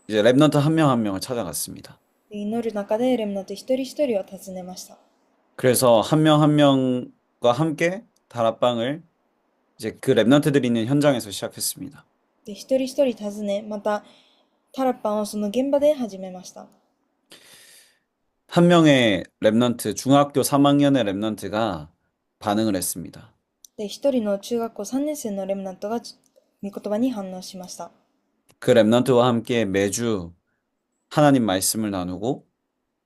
이제 랩넌트 한 명 한 명을 찾아갔습니다. で、祈る中でレムナント一人一人を訪ねました。 그래서 한 명 한 명과 함께 다락방을 이제 그 랩넌트들이 있는 현장에서 시작했습니다. で、一人一人訪ね、またタラッパンをその現場で始めました。 한 명의 랩넌트, 중학교 3학년의 랩넌트가 반응을 했습니다. で、一人の中学校3年生のレムナントが御言葉に反応しました。 그 랩넌트와 함께 매주 하나님 말씀을 나누고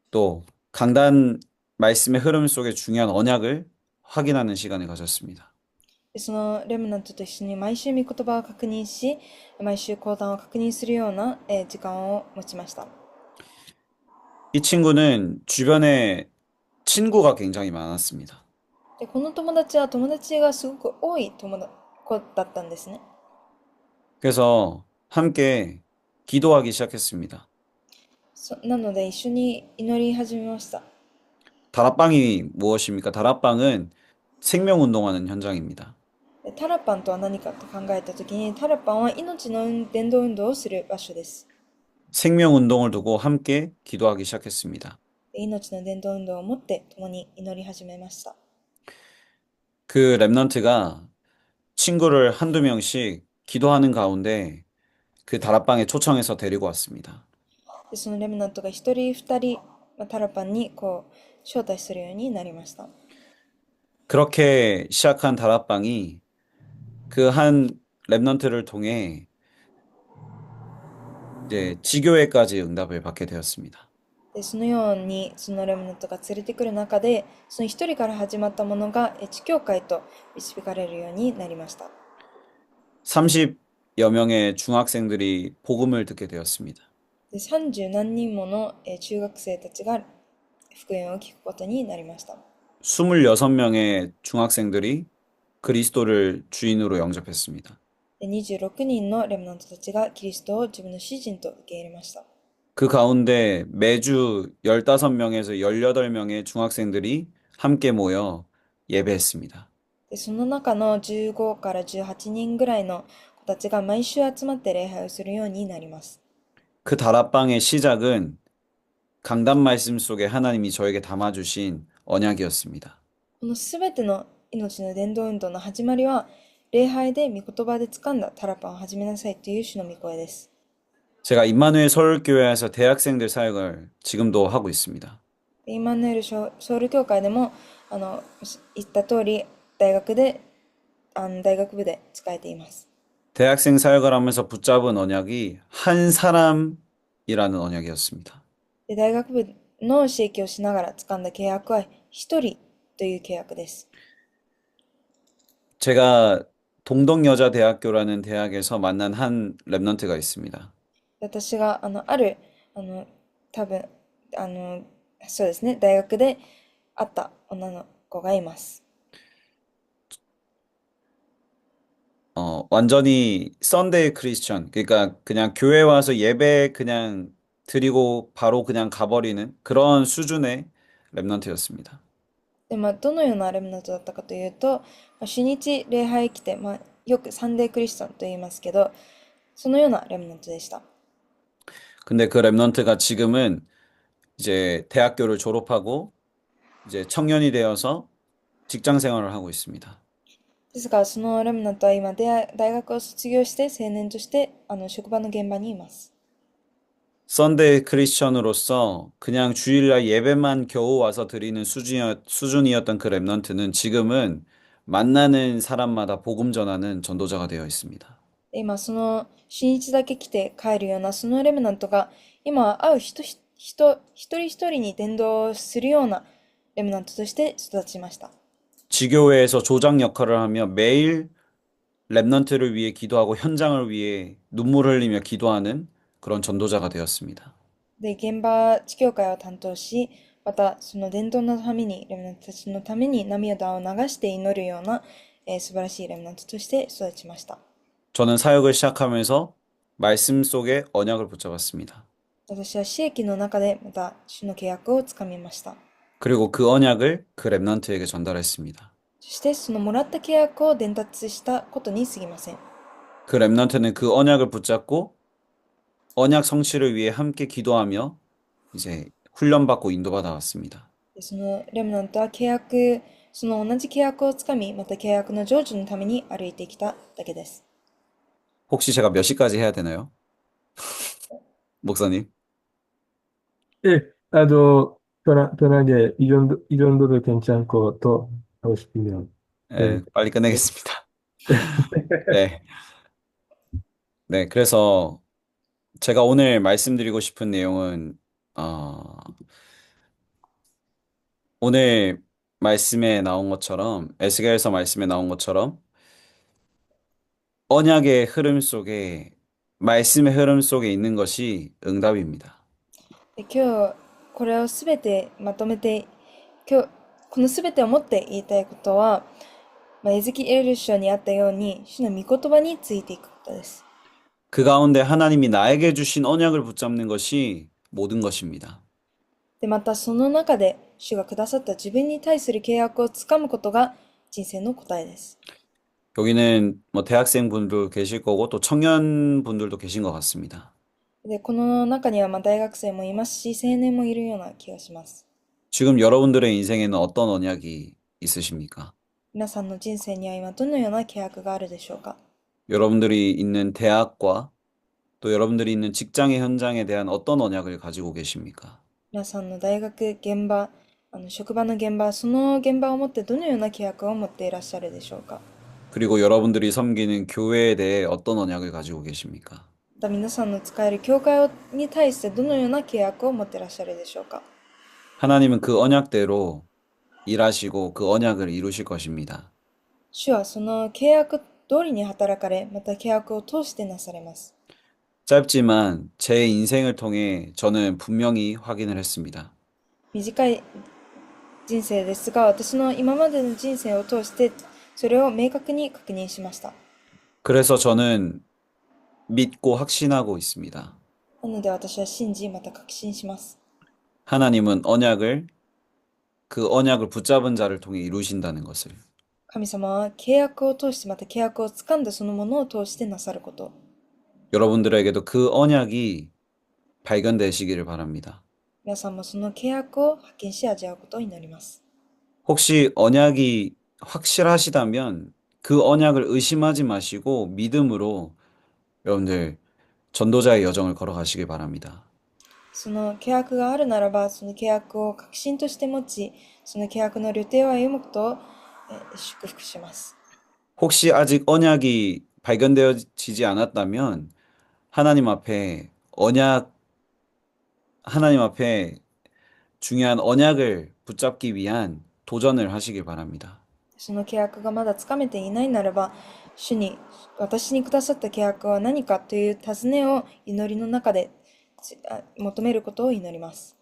또 강단 말씀의 흐름 속에 중요한 언약을 확인하는 시간을 가졌습니다. で、そのレムナントと一緒に毎週御言葉を確認し、毎週講談を確認するような時間を持ちました。 이 친구는 주변에 친구가 굉장히 많았습니다. で、この友達は友達がすごく多い子だったんですね。 그래서 함께 기도하기 시작했습니다. なので一緒に祈り始めました。 다락방이 무엇입니까? 다락방은 생명운동하는 현장입니다. で、タラパンとは何かと考えたときに、タラパンは命の伝道運動をする場所です。 생명운동을 두고 함께 기도하기 시작했습니다. で、命の伝道運動をもって共に祈り始めました。 그 랩넌트가 친구를 한두 명씩 기도하는 가운데 그 다락방에 초청해서 데리고 왔습니다. で、そのレムナントが一人二人、タラパンに招待するようになりました。 그렇게 시작한 다락방이 그 한 랩넌트를 통해 이제 지교회까지 응답을 받게 되었습니다. で、そのようにそのレムナントが連れてくる中で、その一人から始まったものが地教会と導かれるようになりました。 30여 명의 중학생들이 복음을 듣게 되었습니다. で、30何人もの中学生たちが福音を聞くことになりました。 26명의 중학생들이 그리스도를 주인으로 영접했습니다. で、26人のレムナントたちがキリストを自分の主人と受け入れました。 그 가운데 매주 15명에서 18명의 중학생들이 함께 모여 예배했습니다. で、その中の15から18人ぐらいの子たちが毎週集まって礼拝をするようになります。 그 다락방의 시작은 강단 말씀 속에 하나님이 저에게 담아주신 언약이었습니다. このすべての命の伝道運動の始まりは、礼拝で御言葉で掴んだタラパンを始めなさいという主の御声です。 제가 임마누엘 서울교회에서 대학생들 사역을 지금도 하고 있습니다. で、イマヌエルソウル教会でも、言った通り、大学部で使えています。 대학생 사역을 하면서 붙잡은 언약이 한 사람이라는 언약이었습니다. で、大学部の刺激をしながら掴んだ契約は一人という契約です。 제가 동덕여자대학교라는 대학에서 만난 한 랩넌트가 있습니다. 私が、あの、多分、あの、そうですね、大学で会った女の子がいます。 완전히 썬데이 크리스천. 그러니까 그냥 교회 와서 예배 그냥 드리고 바로 그냥 가버리는 그런 수준의 랩넌트였습니다. で、どのようなレムナントだったかというと、主日礼拝来て、よくサンデークリスチャンと言いますけど、そのようなレムナントでした。 근데 그 랩넌트가 지금은 이제 대학교를 졸업하고 이제 청년이 되어서 직장 생활을 하고 있습니다. ですが、そのレムナントは今、大学を卒業して青年として、職場の現場にいます。 썬데이 크리스천으로서 그냥 주일날 예배만 겨우 와서 드리는 수준이었던 그 랩넌트는 지금은 만나는 사람마다 복음 전하는 전도자가 되어 있습니다. で今、その主日だけ来て帰るようなそのレムナントが、今、会う一人一人に伝道するようなレムナントとして育ちました。 지교회에서 조장 역할을 하며 매일 랩넌트를 위해 기도하고 현장을 위해 눈물 흘리며 기도하는 그런 전도자가 되었습니다. で、現場地教会を担当し、またその伝統のために、レムナントたちのために涙を流して祈るような、素晴らしいレムナントとして育ちました。 저는 사역을 시작하면서 말씀 속에 언약을 붙잡았습니다. 私は私益の中でまた主の契約をつかみました。 그리고 그 언약을 그 랩넌트에게 전달했습니다. そしてそのもらった契約を伝達したことに過ぎません。 그 랩넌트는 그 언약을 붙잡고 언약 성취를 위해 함께 기도하며 이제 훈련받고 인도받아 왔습니다. でそのレムナントは契約、その同じ契約をつかみ、また契約の成就のために歩いてきただけです。 혹시 제가 몇 시까지 해야 되나요? 목사님? え、편하게 이 정도로 괜찮고 또 하고 싶으면 네, 네. 빨리 끝내겠습니다. 네. 네, 그래서 제가 오늘 말씀드리고 싶은 내용은 오늘 말씀에 나온 것처럼 에스겔서 말씀에 나온 것처럼 언약의 흐름 속에 말씀의 흐름 속에 있는 것이 응답입니다. で今日これをすべてまとめて、今日このすべてをもって言いたいことは、エゼキエル書にあったように、主の御言葉についていくことです。 그 가운데 하나님이 나에게 주신 언약을 붙잡는 것이 모든 것입니다. で、またその中で主がくださった自分に対する契約をつかむことが人生の答えです。 여기는 뭐 대학생분도 계실 거고 또 청년분들도 계신 것 같습니다. で、この中には大学生もいますし、青年もいるような気がします。 지금 여러분들의 인생에는 어떤 언약이 있으십니까? 皆さんの人生には今どのような契約があるでしょうか。 여러분들이 있는 대학과 또 여러분들이 있는 직장의 현장에 대한 어떤 언약을 가지고 계십니까? 皆さんの大学、現場、職場の現場、その現場をもってどのような契約を持っていらっしゃるでしょうか。 그리고 여러분들이 섬기는 교회에 대해 어떤 언약을 가지고 계십니까? また皆さんの使える教会に対してどのような契約を持っていらっしゃるでしょうか。 하나님은 그 언약대로 일하시고 그 언약을 이루실 것입니다. 主はその契約通りに働かれ、また契約を通してなされます。 짧지만 제 인생을 통해 저는 분명히 확인을 했습니다. 短い人生ですが、私の今までの人生を通して、それを明確に確認しました。 그래서 저는 믿고 확신하고 있습니다. なので私は信じ、また確信します。 하나님은 그 언약을 붙잡은 자를 통해 이루신다는 것을. 神様は契約を通して、また契約を掴んだそのものを通してなさること。 여러분들에게도 그 언약이 발견되시기를 바랍니다. 皆さんもその契約を発見し味わうことを祈ります。 혹시 언약이 확실하시다면 그 언약을 의심하지 마시고 믿음으로 여러분들 전도자의 여정을 걸어가시길 바랍니다. その契約があるならば、その契約を確信として持ち、その契約の旅程を歩むことを祝福します。 혹시 아직 언약이 발견되어지지 않았다면 하나님 앞에 언약, 하나님 앞에 중요한 언약을 붙잡기 위한 도전을 하시길 바랍니다. その契約がまだつかめていないならば、主に私にくださった契約は何かという尋ねを祈りの中で求めることを祈ります。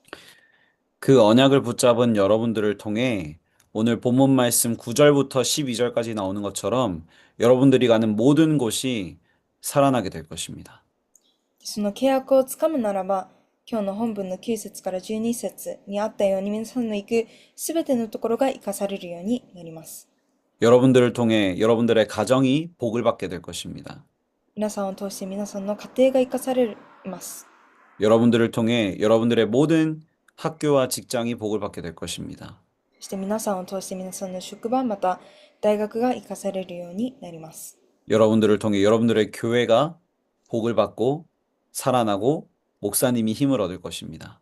그 언약을 붙잡은 여러분들을 통해 오늘 본문 말씀 9절부터 12절까지 나오는 것처럼 여러분들이 가는 모든 곳이 살아나게 될 것입니다. その契約をつかむならば、今日の本文の9節から12節にあったように皆さんの行くすべてのところが生かされるようになります。 여러분들을 통해 여러분들의 가정이 복을 받게 될 것입니다. 皆さんを通して皆さんの家庭が生かされます。 여러분들을 통해 여러분들의 모든 학교와 직장이 복을 받게 될 것입니다. そして皆さんを通して皆さんの職場また大学が生かされるようになります。 여러분들을 통해 여러분들의 교회가 복을 받고 살아나고 목사님이 힘을 얻을 것입니다.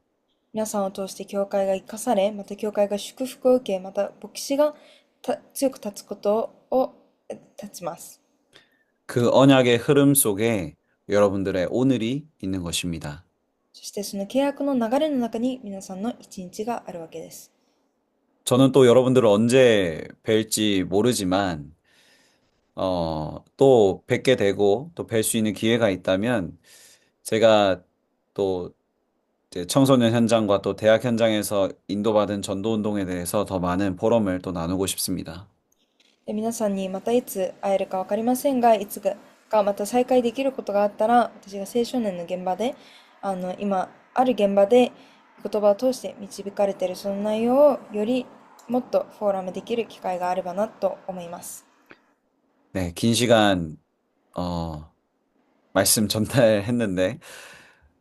皆さんを通して教会が生かされ、また教会が祝福を受け、また牧師が強く立つことを立ちます。 그 언약의 흐름 속에 여러분들의 오늘이 있는 것입니다. そしてその契約の流れの中に皆さんの一日があるわけです。 저는 또 여러분들을 언제 뵐지 모르지만, 또 뵙게 되고 또 뵐 수 있는 기회가 있다면 제가 또 이제 청소년 현장과 또 대학 현장에서 인도받은 전도 운동에 대해서 더 많은 포럼을 또 나누고 싶습니다. で皆さんにまたいつ会えるか分かりませんが、いつかまた再会できることがあったら、私が青少年の現場で、今ある現場で言葉を通して導かれているその内容をよりもっとフォーラムできる機会があればなと思います。 네, 긴 시간, 말씀 전달했는데,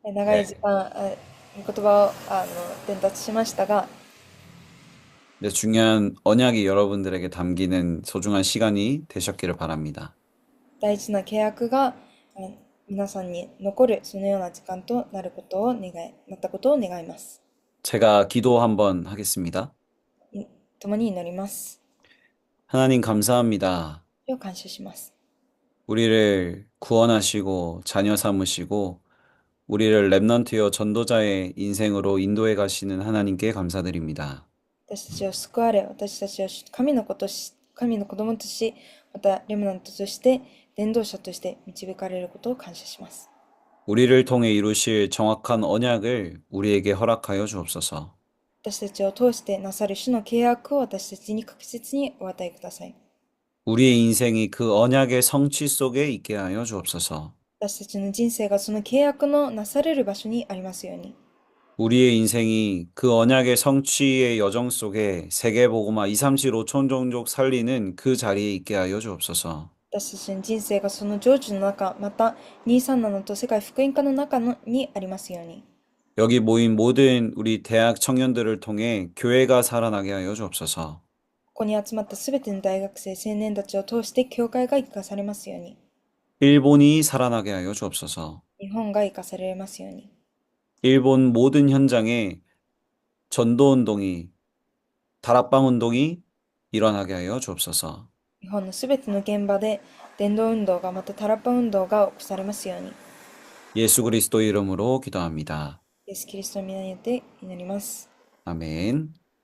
長い時 네, 間、言葉を伝達しましたが、 네, 중요한 언약이 여러분들에게 담기는 소중한 시간이 되셨기를 바랍니다. 大事な契約が皆さんに残るそのような時間となることをなったことを願います。 제가 기도 한번 하겠습니다. 共に祈ります。 하나님 감사합니다. を感謝します。 우리를 구원하시고 자녀 삼으시고 우리를 렘넌트여 전도자의 인생으로 인도해 가시는 하나님께 감사드립니다. 私たちを救われ、私たちを神の子供とし、またレムナントとして、伝道者として導かれることを感謝します。 우리를 통해 이루실 정확한 언약을 우리에게 허락하여 주옵소서. 私たちを通してなさる主の契約を私たちに確実にお与えください。 우리의 인생이 그 언약의 성취 속에 있게 하여 주옵소서. 私たちの人生がその契約のなされる場所にありますように。 우리의 인생이 그 언약의 성취의 여정 속에 세계복음화 2, 3, 7, 5천 종족 살리는 그 자리에 있게 하여 주옵소서. 私たちの人生がその成就の中、また237と世界福音化の中にありますように。 여기 모인 모든 우리 대학 청년들을 통해 교회가 살아나게 하여 주옵소서. ここに集まったすべての大学生、青年たちを通して教会が生かされますように。 일본이 살아나게 하여 주옵소서. 日本が生かされますように。 일본 모든 현장에 전도 운동이, 다락방 운동이 일어나게 하여 주옵소서. 日本のすべての現場で伝道運動がまたタラッパ運動が起こされますように。 예수 그리스도 이름으로 기도합니다. イエス・キリストの皆によって祈ります。 아멘.